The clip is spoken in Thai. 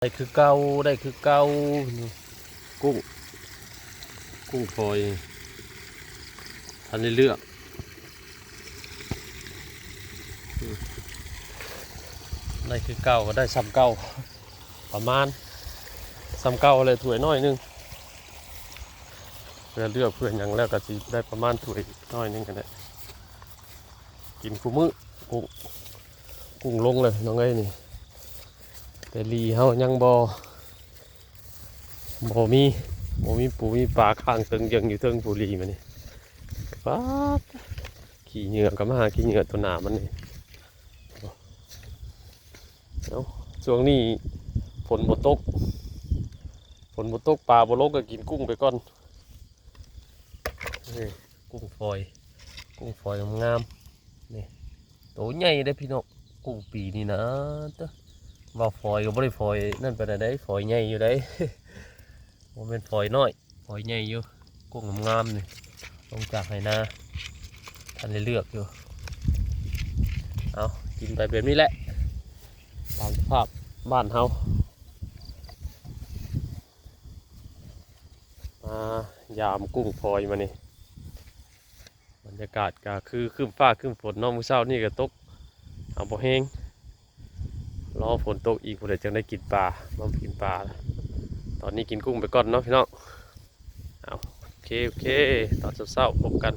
ได้คือเก่าได้คือเก่ากุ้งกุ้งฝอยทันได้เลือกได้คือเก่าก็ได้ซ้ำเก่าประมาณซ้ำเก่าเลยถ้วยน้อยนึงเพื่อเลือกเพื่อนอย่างแล้วก็สิได้ประมาณถ้วยน้อยนึงกันได้กินคู่มื้อกุ้งลงเลยน้องเอ้ยนี่แต่ลีเฮายังบ่มีปูมีปลาข้างตึงยังอยู่เทิงปูรีมันนี่ป๊าดขี่เหงื่อกับมาหาขี่เหงื่อตัวหนามันนี่เอ้าช่วงนี้ฝนบ่ตกปลาบ่ลงก็กินกุ้งไปก่อนนี่กุ้งฝอยงามๆนี่โตใหญ่ได้พี่น้องกุ้งปีนี่นะเต้อว่าฝอยก็บ่ได้ฝอยนั่นไปได้ฝอยใหญ่อยู่ได้ มันเป็นฝอยน้อยฝอยใหญ่อยู่กุ้งงามๆนี่ลงจากไหนาทันได้เลือกอยู่เอากินไปแบบนี้แหละตามสภาพบ้านเฮายามกุ้งพลอยมานี่บรรยากาศก็คือครึ้มฟ้าครึ้มฝนเน้องมื้อเช้านี่ก็ตกเอาบ่แห้งรอฝนตกอีกพอดีจึงได้กินปลามากินปลาตอนนี้กินกุ้งไปก่อนเนาะพี่น้องเอาโอเคตอนเช้าๆพบกัน